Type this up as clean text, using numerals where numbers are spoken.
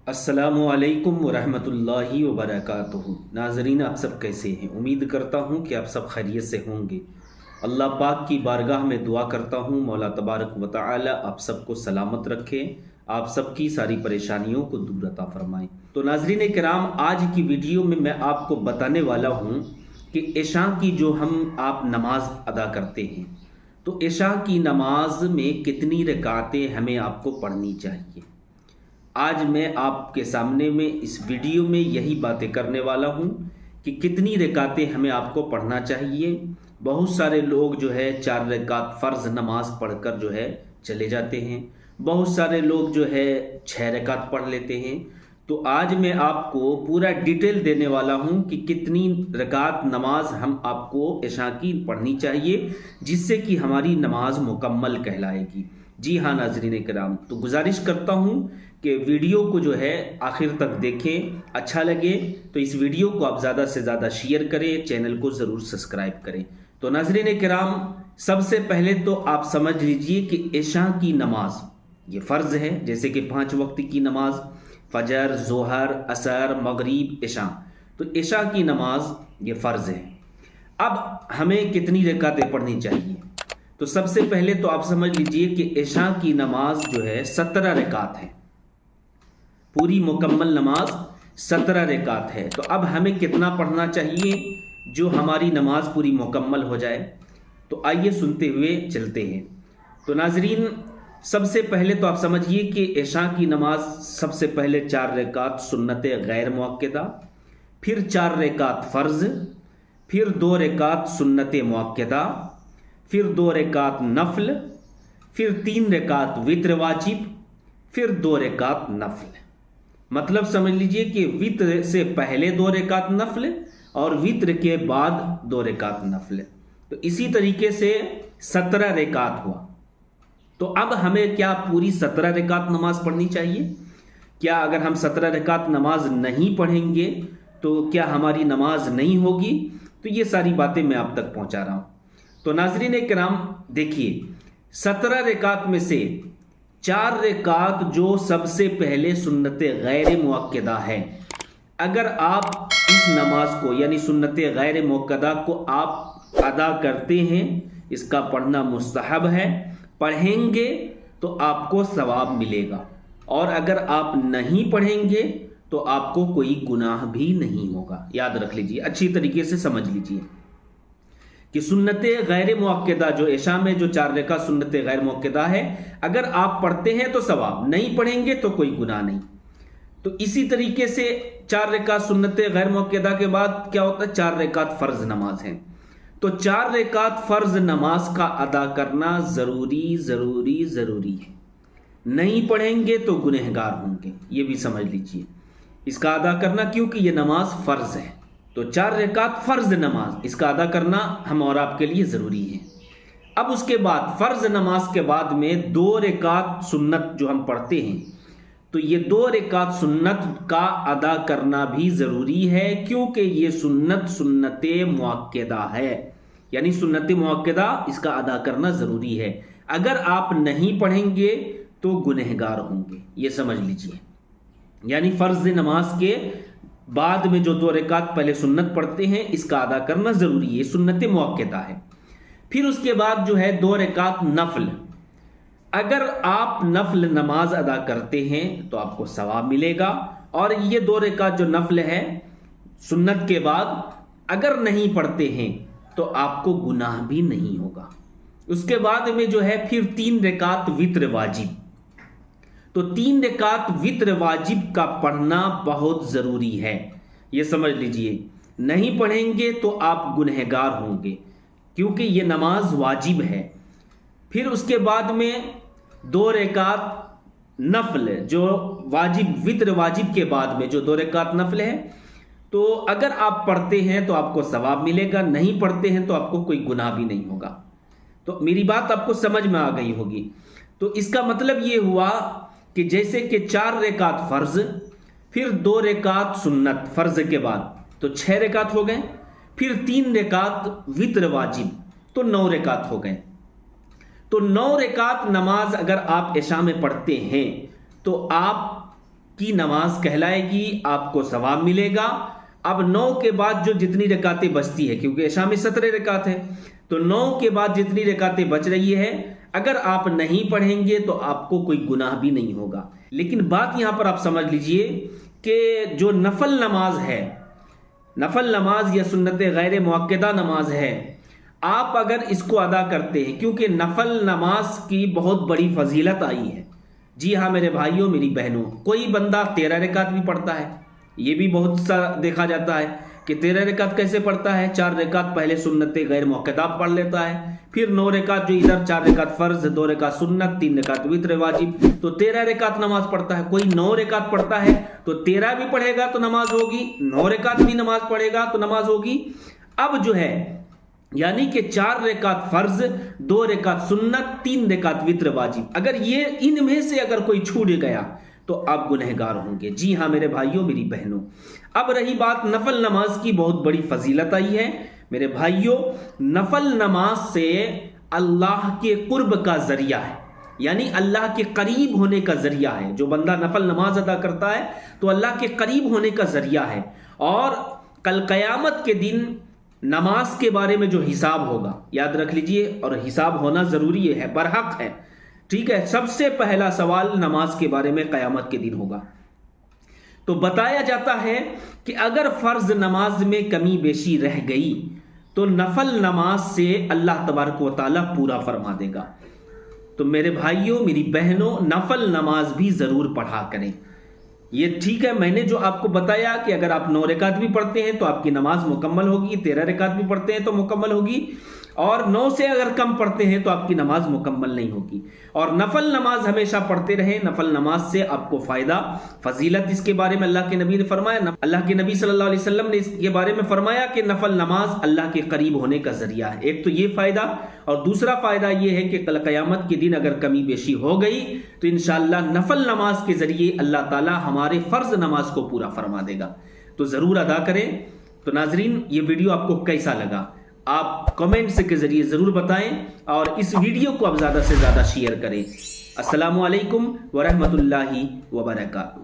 अस्सलामुअलैकुम वरहमतुल्लाहि वबरकातुहू। नाज़रीन, आप सब कैसे हैं? उम्मीद करता हूँ कि आप सब खैरियत से होंगे। अल्लाह पाक की बारगाह में दुआ करता हूँ मौला तबारक व तआला आप सबको सलामत रखे, आप सबकी सारी परेशानियों को दूर अता फरमाएँ। तो नाज़रीन किराम, आज की वीडियो में मैं आपको बताने वाला हूँ कि इशा की जो आप नमाज अदा करते हैं, तो इशा की नमाज में कितनी रकातें हमें आपको पढ़नी चाहिए। आज मैं आपके सामने में इस वीडियो में यही बातें करने वाला हूँ कि कितनी रकातें हमें आपको पढ़ना चाहिए। बहुत सारे लोग जो है 4 रकात फ़र्ज नमाज पढ़कर जो है चले जाते हैं, बहुत सारे लोग जो है 6 रकात पढ़ लेते हैं। तो आज मैं आपको पूरा डिटेल देने वाला हूँ कि कितनी रकात नमाज हम आपको इशा की पढ़नी चाहिए जिससे कि हमारी नमाज मुकम्मल कहलाएगी। जी हाँ नाज़रीन किराम, तो गुजारिश करता हूँ कि वीडियो को जो है आखिर तक देखें। अच्छा लगे तो इस वीडियो को आप ज़्यादा से ज़्यादा शेयर करें, चैनल को ज़रूर सब्सक्राइब करें। तो नाज़रीन किराम, सबसे पहले तो आप समझ लीजिए कि इशा की नमाज ये फ़र्ज़ है, जैसे कि 5 वक्त की नमाज फजर, ज़ोहर, असर, मगरिब, इशा। तो इशा की नमाज ये फ़र्ज़ है। अब हमें कितनी रकातें पढ़नी चाहिए? तो सबसे पहले तो आप समझ लीजिए कि इशा की नमाज जो है 17 रकात है। पूरी मुकम्मल नमाज 17 रकात है। तो अब हमें कितना पढ़ना चाहिए जो हमारी नमाज पूरी मुकम्मल हो जाए? तो आइए सुनते हुए चलते हैं। तो नाजरीन, सबसे पहले तो आप समझिए कि इशा की नमाज सबसे पहले 4 रकात सुन्नत गैर मुअक्कदा, फिर 4 रकात फ़र्ज़, फिर 2 रकात सुन्नत मुअक्कदा, फिर 2 रकात नफल, फिर 3 रकात वित्र वाजिब, फिर 2 रकात नफल। मतलब समझ लीजिए कि वित्र से पहले 2 रकात नफल और वित्र के बाद 2 रकात नफल। तो इसी तरीके से 17 रकात हुआ। तो अब हमें क्या पूरी 17 रकात नमाज पढ़नी चाहिए? क्या अगर हम 17 रकात नमाज नहीं पढ़ेंगे तो क्या हमारी नमाज नहीं होगी? तो ये सारी बातें मैं आप तक पहुंचा रहा हूं। तो नाज़रीन किराम देखिए, 17 रकात में से 4 रकात जो सबसे पहले सुन्नत गैर मुअक्कदा है, अगर आप इस नमाज को यानी सुन्नत गैर मुअक्कदा को आप अदा करते हैं, इसका पढ़ना मुस्तहब है, पढ़ेंगे तो आपको सवाब मिलेगा, और अगर आप नहीं पढ़ेंगे तो आपको कोई गुनाह भी नहीं होगा। याद रख लीजिए, अच्छी तरीके से समझ लीजिए कि सुन्नत गैर मुअक्कदा जो इशा में जो 4 रकात सुन्नत गैर मुअक्कदा है, अगर आप पढ़ते हैं तो सवाब, नहीं पढ़ेंगे तो कोई गुनाह नहीं। तो इसी तरीके से 4 रकात सुन्नत गैर मुअक्कदा के बाद क्या होता है? 4 रकात फ़र्ज नमाज है। तो 4 रकात फ़र्ज नमाज का अदा करना ज़रूरी ज़रूरी ज़रूरी है। नहीं पढ़ेंगे तो गुनहगार होंगे, ये भी समझ लीजिए। इसका अदा करना, क्योंकि ये नमाज फ़र्ज है। तो 4 रकात फ़र्ज नमाज, इसका अदा करना हम और आपके लिए ज़रूरी है। अब उसके बाद फ़र्ज नमाज के बाद में 2 रकात सुन्नत जो हम पढ़ते हैं, तो ये 2 रकात सुन्नत का अदा करना भी ज़रूरी है, क्योंकि ये सुन्नत मुअक्कदा है, यानी सुन्नत मुअक्कदा, इसका अदा करना ज़रूरी है। अगर आप नहीं पढ़ेंगे तो गुनहगार होंगे, ये समझ लीजिए। यानी फ़र्ज नमाज के बाद में जो 2 रकात पहले सुन्नत पढ़ते हैं, इसका अदा करना ज़रूरी है, सुन्नत मुअक्कदा है। फिर उसके बाद जो है 2 रकात नफल। अगर आप नफल नमाज अदा करते हैं तो आपको सवाब मिलेगा, और ये 2 रकात जो नफल है सुन्नत के बाद अगर नहीं पढ़ते हैं तो आपको गुनाह भी नहीं होगा। उसके बाद में जो है फिर 3 रकात वित्र वाजिब। तो 3 रकात वित्र वाजिब का पढ़ना बहुत ज़रूरी है, ये समझ लीजिए। नहीं पढ़ेंगे तो आप गुनहगार होंगे, क्योंकि ये नमाज वाजिब है। फिर उसके बाद में 2 रकात नफल जो वाजिब, वित्र वाजिब के बाद में जो 2 रकात नफल है, तो अगर आप पढ़ते हैं तो आपको सवाब मिलेगा, नहीं पढ़ते हैं तो आपको कोई गुनाह भी नहीं होगा। तो मेरी बात आपको समझ में आ गई होगी। तो इसका मतलब ये हुआ कि जैसे कि 4 रकात फ़र्ज, फिर 2 रकात सुन्नत फ़र्ज के बाद, तो 6 रकात हो गए, फिर 3 रकात वित्र वाजिब, तो 9 रकात हो गए। तो 9 रकात नमाज अगर आप इशा में पढ़ते हैं तो आप کی نماز کہلائے گی، آپ کو ثواب ملے گا۔ اب 9 کے بعد جو جتنی رکعتیں بچتی ہے، کیونکہ عشاء میں 17 رکعت ہے، تو 9 کے بعد جتنی رکعتیں بچ رہی ہے اگر آپ نہیں پڑھیں گے تو آپ کو کوئی گناہ بھی نہیں ہوگا۔ لیکن بات یہاں پر آپ سمجھ لیجئے کہ جو نفل نماز ہے، نفل نماز یا سنت غیر مؤکدہ نماز ہے، آپ اگر اس کو ادا کرتے ہیں، کیونکہ نفل نماز کی بہت بڑی فضیلت آئی ہے۔ جی ہاں میرے بھائیوں میری بہنوں، کوئی بندہ 13 رکعت بھی پڑھتا ہے، یہ بھی بہت سا دیکھا جاتا ہے کہ 13 رکعت کیسے پڑھتا ہے، 4 رکعت پہلے سنت غیر مؤکدہ پڑھ لیتا ہے، پھر 9 رکعت جو ادھر 4 رکعت فرض، 2 رکعت سنت، 3 رکعت وتر واجب، تو 13 رکعت نماز پڑھتا ہے۔ کوئی 9 رکعت پڑھتا ہے تو 13 بھی پڑھے گا تو نماز ہوگی، 9 رکعت بھی نماز پڑھے گا تو نماز ہوگی۔ اب جو ہے یعنی کہ 4 رکعت فرض، 2 رکعت سنت، 3 رکعت وتر واجب، اگر یہ ان میں سے اگر کوئی چھوٹ گیا تو آپ گنہگار ہوں گے۔ جی ہاں میرے بھائیوں میری بہنوں، اب رہی بات نفل نماز کی، بہت بڑی فضیلت آئی ہے میرے بھائیوں۔ نفل نماز سے اللہ کے قرب کا ذریعہ ہے، یعنی اللہ کے قریب ہونے کا ذریعہ ہے۔ جو بندہ نفل نماز ادا کرتا ہے تو اللہ کے قریب ہونے کا ذریعہ ہے، اور کل قیامت کے دن نماز کے بارے میں جو حساب ہوگا، یاد رکھ لیجئے، اور حساب ہونا ضروری ہے، برحق ہے، ٹھیک ہے۔ سب سے پہلا سوال نماز کے بارے میں قیامت کے دن ہوگا۔ تو بتایا جاتا ہے کہ اگر فرض نماز میں کمی بیشی رہ گئی تو نفل نماز سے اللہ تبارک و تعالیٰ پورا فرما دے گا۔ تو میرے بھائیوں میری بہنوں، نفل نماز بھی ضرور پڑھا کریں۔ یہ ٹھیک ہے، میں نے جو آپ کو بتایا کہ اگر آپ 9 رکعت بھی پڑھتے ہیں تو آپ کی نماز مکمل ہوگی، 13 رکعت بھی پڑھتے ہیں تو مکمل ہوگی، اور 9 سے اگر کم پڑھتے ہیں تو آپ کی نماز مکمل نہیں ہوگی۔ اور نفل نماز ہمیشہ پڑھتے رہیں، نفل نماز سے آپ کو فائدہ، فضیلت، اس کے بارے میں اللہ کے نبی نے فرمایا، اللہ کے نبی صلی اللہ علیہ وسلم نے اس کے بارے میں فرمایا کہ نفل نماز اللہ کے قریب ہونے کا ذریعہ ہے۔ ایک تو یہ فائدہ، اور دوسرا فائدہ یہ ہے کہ کل قیامت کے دن اگر کمی بیشی ہو گئی تو انشاءاللہ نفل نماز کے ذریعے اللہ تعالی ہمارے فرض نماز کو پورا فرما دے گا، تو ضرور ادا کریں۔ تو ناظرین، یہ ویڈیو آپ کو کیسا لگا آپ کمنٹس کے ذریعے ضرور بتائیں، اور اس ویڈیو کو آپ زیادہ سے زیادہ شیئر کریں۔ السلام علیکم ورحمۃ اللہ وبرکاتہ۔